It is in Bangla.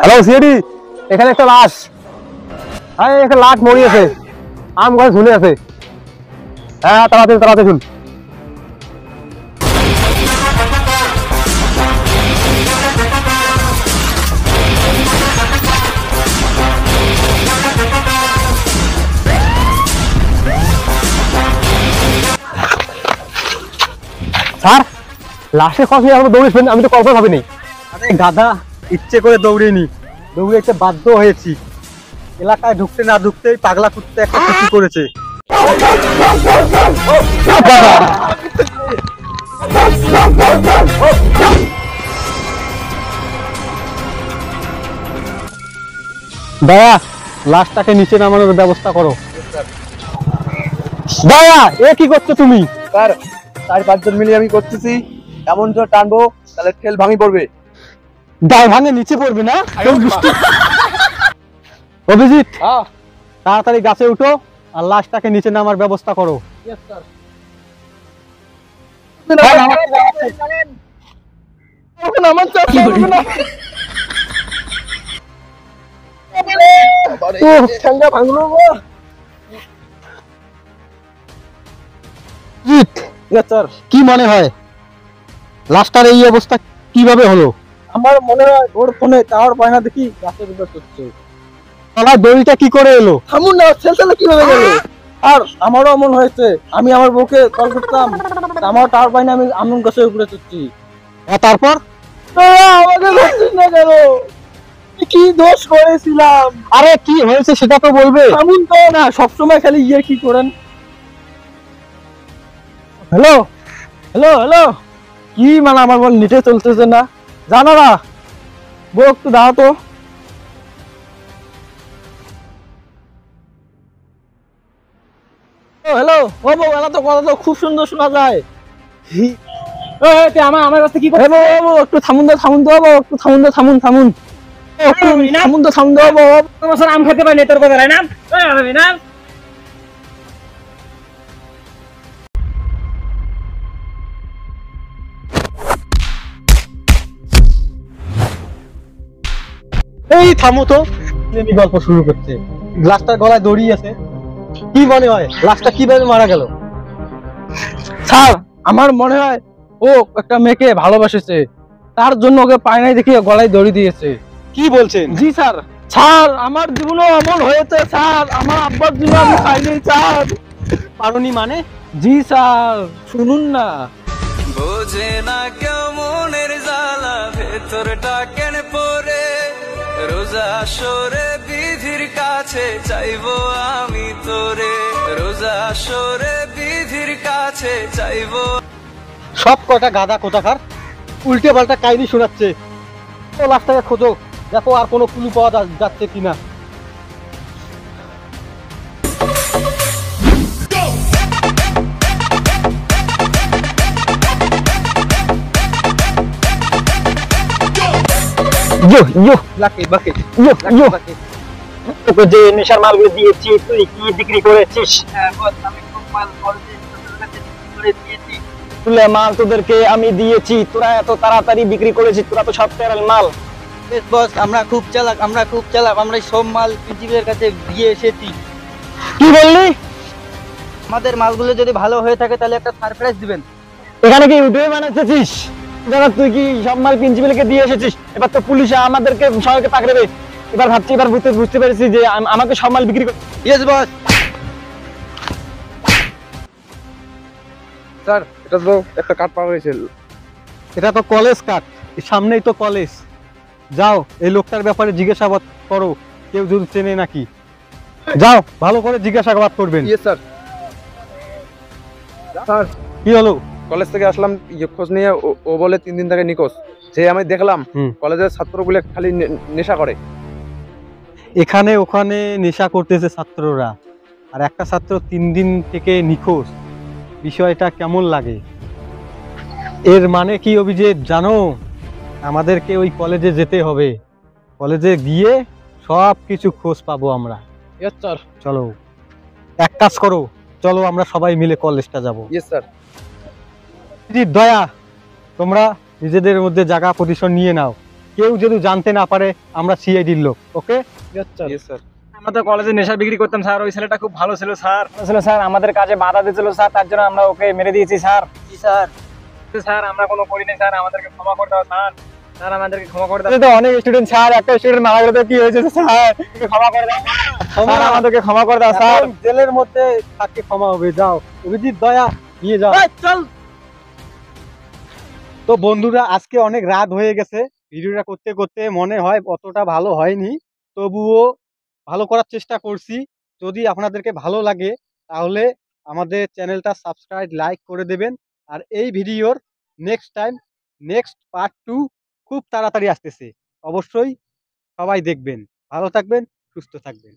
হ্যালো সিআইডি, এখানে একটা লাশ। হ্যাঁ, একটা লাশ মরিয়েছে, আম গাছ ঝুলে আছে। হ্যাঁ, তাড়াতাড়ি তাড়াতাড়ি শুন। স্যার, লাশের কথা আপনি দৌড়েছেন, আমি তো কল্পনা ভাবিনি। আরে গাধা, ইচ্ছে করে দৌড়িনি, দৌড়েতে বাধ্য হয়েছি। এলাকায় ঢুকতে না ঢুকতেই পাগলা কুত্তে একটা ক্ষতি করেছে। দয়া, লাশটাকে নিচে নামানোর ব্যবস্থা করো। দয়া, এ কি করছো তুমি? স্যার, 4-5 জন মিলে আমি করতেছি। এমন জোর টানবো তাহলে ঠেল ভাঙি পড়বে। ডাল ভাঙে নিচে পড়বে না? অভিজিৎ, তাড়াতাড়ি গাছে উঠো আর লাশটাকে নিচে নামার ব্যবস্থা করো। কি মনে হয় লাশটার এই অবস্থা কিভাবে হলো? আমার মনে হয় ওর ফোনে টাওয়ার পায় না দেখি গাছের ভিতর চলছে। আমার দড়িটা কি করে এলো? থামুন না, ছেলে কিভাবে গেল? আর আমারও এমন হয়েছে, আমি আমার বউকে কল করতাম, আমার টাওয়ার পাই না, আমি আমন গাছের উপরে চড়ছি। তারপর আমাকে ধরছিস না কেন? কি দোষ করেছিলাম? আরে কি হয়েছে সেটা তো বলবে। থামুন তো না, সবসময় খালি ইয়ে কি করেন। হ্যালো হ্যালো হ্যালো, কি মানে আমার বল নেটে চলতেছে না, জানো না? বউ একটু দাও তো। হ্যালো, ও বউ, এলা তো কথা তো খুব সুন্দর শোনা যায়। আমার কাছে কি করছিস? একটু থামুন তো, থামুন তো বাবু, একটু থামুন তো, থামুন থামুন, থামুন তো, থামুন তো বাবু। বছর আম খেতে পারিনি তোর কথা, না? না, এই থামো তো, গল্প শুরু করছে। লাশটার গলায় দড়ি আছে। কি মনে হয় লাশটা কিভাবে মারা গেল? স্যার, আমার মনে হয় ও একটা মেয়েকে ভালোবাসেছে, তার জন্য ওকে পায় নাই দেখে গলায় দড়ি দিয়েছে। কি বলছেন? জি স্যার। স্যার, আমার জীবনও এমন হয়েছে স্যার, আমার আব্বার জন্য আমি পাইনি স্যার। পারুনি মানে? জি স্যার, শুনুন না। বোঝে না কেউ মনের জ্বালা, ভেতরটা কেন পড়ে, রোজা সরে বিধির কাছে চাইবো আমি তোরে, রোজা সরে বিধির কাছে চাইবো। সব কটা গাধা কোথাকার উল্টে পাল্টা কাহিনী শোনাচ্ছে। তো লাশটাকে খোঁজো, দেখো আর কোনো ক্লু পাওয়া যাচ্ছে কিনা। তোকে যে নেশার মালগুলো দিয়েছি তুই কি বিক্রি করেছিস? মাল তোদেরকে আমি দিয়েছি, তোরা এত তাড়াতাড়ি বিক্রি করেছিস, তোরা তো সফটওয়্যার মাল। বস, আমরা খুব চালাক, আমরা সব মাল প্রিন্সিপালের কাছে দিয়ে এসেছি। কি বললি? আমাদের মালগুলো যদি ভালো হয়ে থাকে তাহলে একটা সারপ্রাইজ দিবেন। এখানে কি উঠে বানাচ্ছিস? তুই কি সব মাল প্রিন্সিপালকে দিয়ে এসেছিস? এবার তো পুলিশ আমাদেরকে সবাইকে পাকড়াবে। এবার ভাবছি, এবার বুঝতে পেরেছি যে আমাকে সব মাল বিক্রি করতে। Yes boss. স্যার, এটা তো একটা কার্ড পাওয়া গেছে। এটা তো কলেজ কার্ড, সামনেই তো কলেজ। যাও এই লোকটার ব্যাপারে জিজ্ঞাসাবাদ করো, কেউ যদি চেনে নাকি। যাও, ভালো করে জিজ্ঞাসাবাদ করবেন। Yes sir. স্যার, কি হলো? কলেজ থেকে আসলাম, খোঁজ নিয়ে ও বলে 3 দিন থেকে নিখোঁজ। যে আমি দেখলাম কলেজের ছাত্রগুলো খালি নেশা করে। এখানে ওখানে নেশা করতেছে ছাত্ররা, আর একটা ছাত্র 3 দিন থেকে নিখোঁজ। বিষয়টা কেমন লাগে? এর মানে কি অভিজিৎ জানো, আমাদেরকে ওই কলেজে যেতে হবে। কলেজে গিয়ে সব কিছু খোঁজ পাবো আমরা। Yes sir. চলো এক কাজ করো, চলো আমরা সবাই মিলে কলেজটা যাব। Yes sir. দয়া, তোমরা নিজেদের মধ্যে জায়গা পজিশন নিয়ে নাও, কেউ যদি জানতে না পারে আমরা সিআইডির লোক। Okay yes sir. Yes sir. আমরা তো কলেজে নেশা বিক্রি করতাম স্যার, ওই ছেলেটা খুব ভালো ছিল স্যার। স্যার আমাদের কাজে বাধা দিয়েছিল স্যার, তার জন্য আমরা ওকে মেরে দিয়েছি স্যার। স্যার স্যার আমরা কোনো করিনি স্যার, আমাদেরকে ক্ষমা করে দাও স্যার। স্যার আমাদেরকে ক্ষমা করে দাও। তো অনেক স্টুডেন্ট স্যার, একটা স্টুডেন্ট মারা গেলে তো কি হয়েছে স্যার, ক্ষমা করে দাও স্যার, আমাদেরকে ক্ষমা করে দাও স্যার। এখন জেলের মধ্যে থাকতে ক্ষমা হবে। যাও অভিজিৎ, দয়া নিয়ে যাও। চল। তো বন্ধুরা, আজকে অনেক রাত হয়ে গেছে, ভিডিওটা করতে করতে মনে হয় অতটা ভালো হয়নি, তবুও ভালো করার চেষ্টা করছি। যদি আপনাদেরকে ভালো লাগে তাহলে আমাদের চ্যানেলটা সাবস্ক্রাইব লাইক করে দেবেন। আর এই ভিডিওর নেক্সট পার্ট 2 খুব তাড়াতাড়ি আসতেছে, অবশ্যই সবাই দেখবেন। ভালো থাকবেন, সুস্থ থাকবেন।